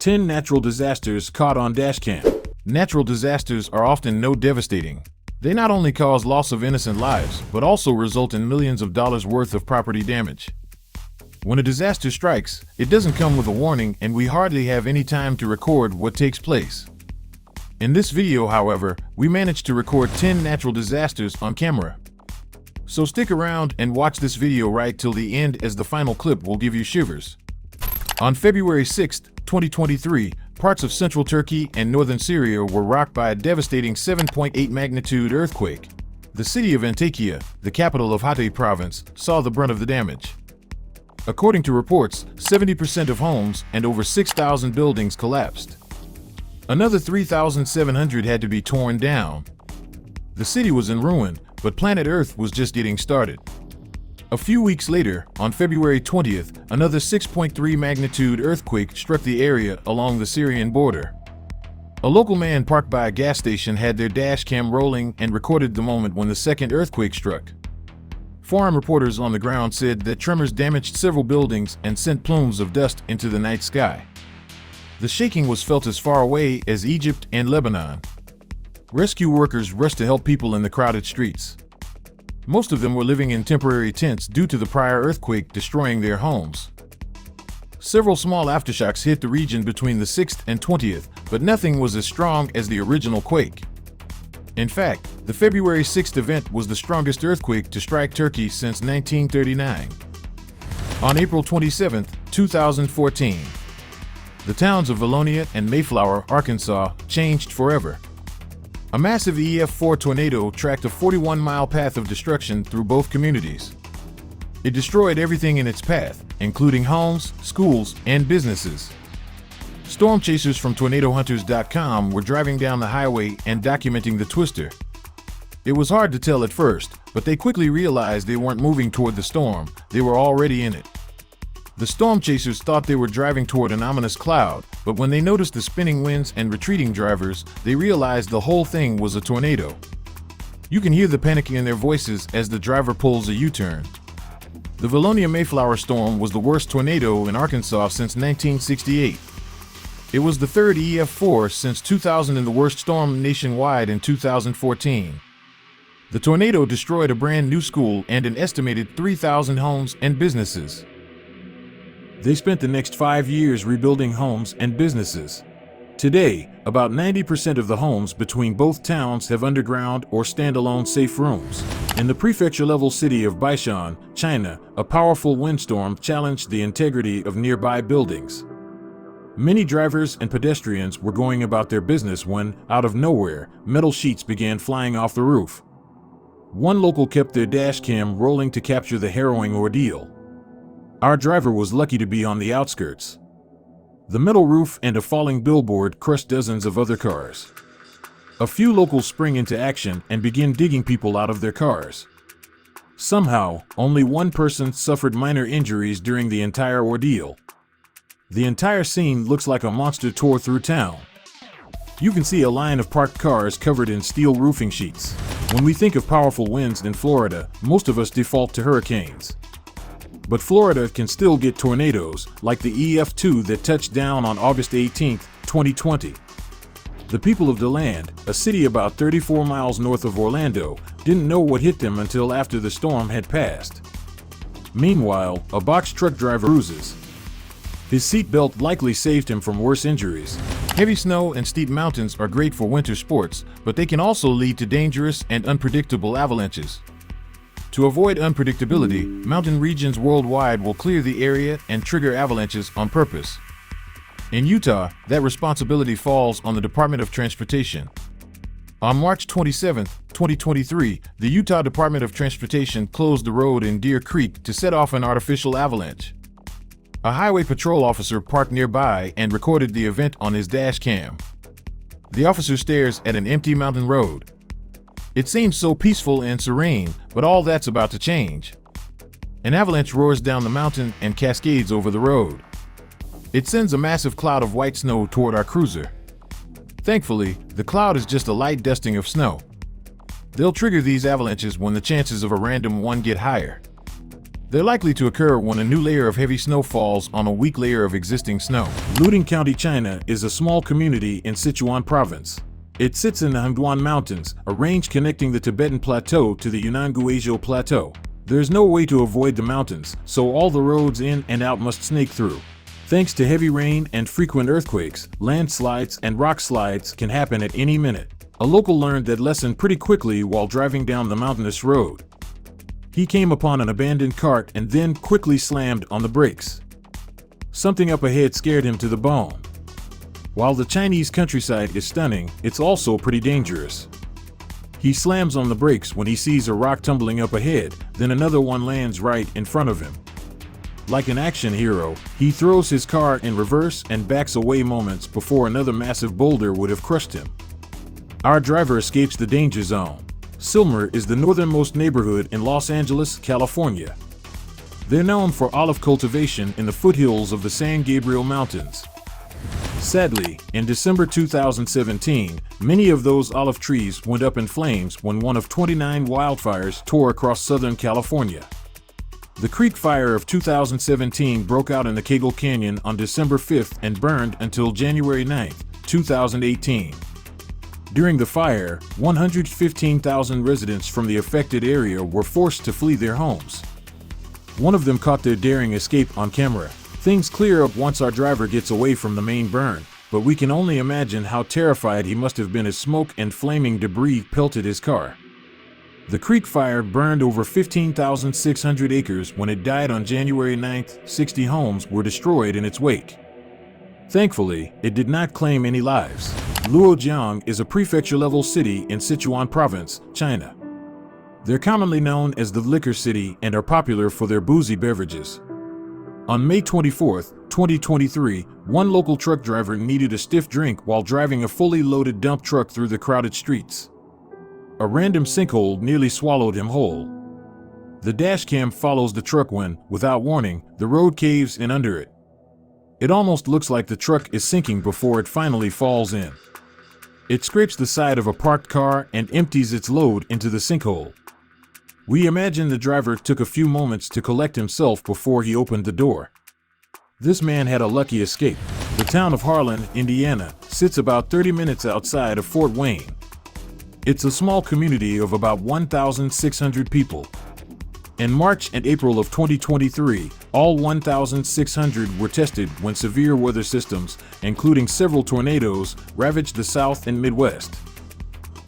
10 natural disasters caught on Dashcam. Natural disasters are often devastating. They not only cause loss of innocent lives, but also result in millions of dollars worth of property damage. When a disaster strikes, it doesn't come with a warning, and we hardly have any time to record what takes place. In this video, however, we managed to record 10 natural disasters on camera. So stick around and watch this video right till the end, as the final clip will give you shivers. On February 6, 2023, parts of central Turkey and northern Syria were rocked by a devastating 7.8 magnitude earthquake. The city of Antakya, the capital of Hatay province, saw the brunt of the damage. According to reports, 70% of homes and over 6,000 buildings collapsed. Another 3,700 had to be torn down. The city was in ruin, but planet Earth was just getting started. A few weeks later, on February 20th, another 6.3 magnitude earthquake struck the area along the Syrian border. A local man parked by a gas station had their dash cam rolling and recorded the moment when the second earthquake struck. Foreign reporters on the ground said that tremors damaged several buildings and sent plumes of dust into the night sky. The shaking was felt as far away as Egypt and Lebanon. Rescue workers rushed to help people in the crowded streets. Most of them were living in temporary tents due to the prior earthquake destroying their homes. Several small aftershocks hit the region between the 6th and 20th, but nothing was as strong as the original quake. In fact, the February 6th event was the strongest earthquake to strike Turkey since 1939. On April 27, 2014, the towns of Valonia and Mayflower, Arkansas, changed forever. A massive EF4 tornado tracked a 41-mile path of destruction through both communities. It destroyed everything in its path, including homes, schools, and businesses. Storm chasers from tornadohunters.com were driving down the highway and documenting the twister. It was hard to tell at first, but they quickly realized they weren't moving toward the storm, they were already in it. The storm chasers thought they were driving toward an ominous cloud, but when they noticed the spinning winds and retreating drivers, they realized the whole thing was a tornado. You can hear the panicking in their voices as the driver pulls a U-turn. The Valonia-Mayflower storm was the worst tornado in Arkansas since 1968. It was the third EF4 since 2000 and the worst storm nationwide in 2014. The tornado destroyed a brand new school and an estimated 3,000 homes and businesses. They spent the next 5 years rebuilding homes and businesses. Today, about 90% of the homes between both towns have underground or standalone safe rooms. In the prefecture-level city of Baishan, China, a powerful windstorm challenged the integrity of nearby buildings. Many drivers and pedestrians were going about their business when, out of nowhere, metal sheets began flying off the roof. One local kept their dash cam rolling to capture the harrowing ordeal. Our driver was lucky to be on the outskirts. The metal roof and a falling billboard crushed dozens of other cars. A few locals spring into action and begin digging people out of their cars. Somehow, only one person suffered minor injuries during the entire ordeal. The entire scene looks like a monster tore through town. You can see a line of parked cars covered in steel roofing sheets. When we think of powerful winds in Florida, most of us default to hurricanes. But Florida can still get tornadoes, like the EF2 that touched down on August 18, 2020. The people of DeLand, a city about 34 miles north of Orlando, didn't know what hit them until after the storm had passed. Meanwhile, a box truck driver bruises. His seatbelt likely saved him from worse injuries. Heavy snow and steep mountains are great for winter sports, but they can also lead to dangerous and unpredictable avalanches. To avoid unpredictability, mountain regions worldwide will clear the area and trigger avalanches on purpose. In Utah, that responsibility falls on the Department of Transportation. On March 27, 2023, the Utah Department of Transportation closed the road in Deer Creek to set off an artificial avalanche. A highway patrol officer parked nearby and recorded the event on his dash cam. The officer stares at an empty mountain road. It seems so peaceful and serene, but all that's about to change. An avalanche roars down the mountain and cascades over the road. It sends a massive cloud of white snow toward our cruiser. Thankfully, the cloud is just a light dusting of snow. They'll trigger these avalanches when the chances of a random one get higher. They're likely to occur when a new layer of heavy snow falls on a weak layer of existing snow. Luting County, China is a small community in Sichuan province. It sits in the Hangduan Mountains, a range connecting the Tibetan Plateau to the Yunnan Guizhou Plateau. There's no way to avoid the mountains, so all the roads in and out must snake through. Thanks to heavy rain and frequent earthquakes, landslides and rock slides can happen at any minute. A local learned that lesson pretty quickly while driving down the mountainous road. He came upon an abandoned cart and then quickly slammed on the brakes. Something up ahead scared him to the bone. While the Chinese countryside is stunning, it's also pretty dangerous. He slams on the brakes when he sees a rock tumbling up ahead, then another one lands right in front of him. Like an action hero, he throws his car in reverse and backs away moments before another massive boulder would have crushed him. Our driver escapes the danger zone. Silmer is the northernmost neighborhood in Los Angeles, California. They're known for olive cultivation in the foothills of the San Gabriel Mountains. Sadly, in December 2017, many of those olive trees went up in flames when one of 29 wildfires tore across Southern California. The Creek Fire of 2017 broke out in the Cagle Canyon on December 5th and burned until January 9th, 2018. During the fire, 115,000 residents from the affected area were forced to flee their homes. One of them caught their daring escape on camera. Things clear up once our driver gets away from the main burn, but we can only imagine how terrified he must have been as smoke and flaming debris pelted his car. The Creek Fire burned over 15,600 acres when it died on January 9th. 60 homes were destroyed in its wake. Thankfully, it did not claim any lives. Luojiang is a prefecture-level city in Sichuan province, China. They're commonly known as the Liquor City and are popular for their boozy beverages. On May 24, 2023, one local truck driver needed a stiff drink while driving a fully loaded dump truck through the crowded streets. A random sinkhole nearly swallowed him whole. The dashcam follows the truck when, without warning, the road caves in under it. It almost looks like the truck is sinking before it finally falls in. It scrapes the side of a parked car and empties its load into the sinkhole. We imagine the driver took a few moments to collect himself before he opened the door. This man had a lucky escape. The town of Harlan, Indiana, sits about 30 minutes outside of Fort Wayne. It's a small community of about 1,600 people. In March and April of 2023, all 1,600 were tested when severe weather systems, including several tornadoes, ravaged the South and Midwest.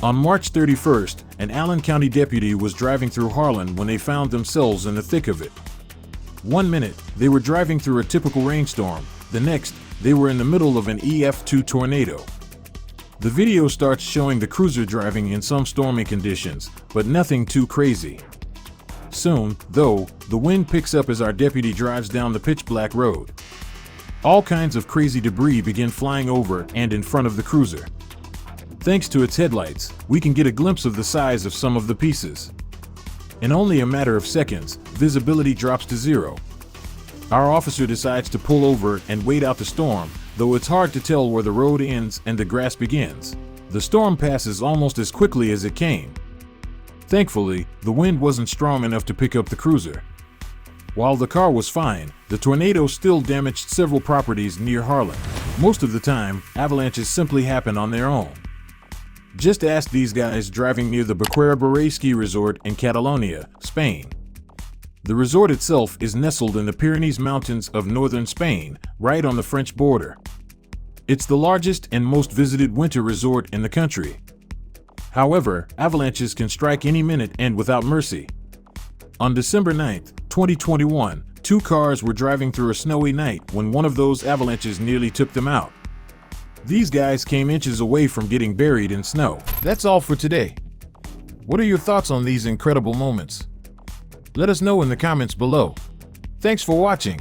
On March 31st, an Allen County deputy was driving through Harlan when they found themselves in the thick of it. One minute, they were driving through a typical rainstorm. The next, they were in the middle of an EF2 tornado. The video starts showing the cruiser driving in some stormy conditions, but nothing too crazy. Soon, though, the wind picks up as our deputy drives down the pitch-black road. All kinds of crazy debris begin flying over and in front of the cruiser. Thanks to its headlights, we can get a glimpse of the size of some of the pieces. In only a matter of seconds, visibility drops to zero. Our officer decides to pull over and wait out the storm, though it's hard to tell where the road ends and the grass begins. The storm passes almost as quickly as it came. Thankfully, the wind wasn't strong enough to pick up the cruiser. While the car was fine, the tornado still damaged several properties near Harlan. Most of the time, avalanches simply happen on their own. Just ask these guys driving near the Bequera Beret ski resort in Catalonia, Spain. The resort itself is nestled in the Pyrenees Mountains of northern Spain, right on the French border. It's the largest and most visited winter resort in the country. However, avalanches can strike any minute and without mercy. On December 9th, 2021, two cars were driving through a snowy night when one of those avalanches nearly took them out. These guys came inches away from getting buried in snow. That's all for today. What are your thoughts on these incredible moments? Let us know in the comments below. Thanks for watching.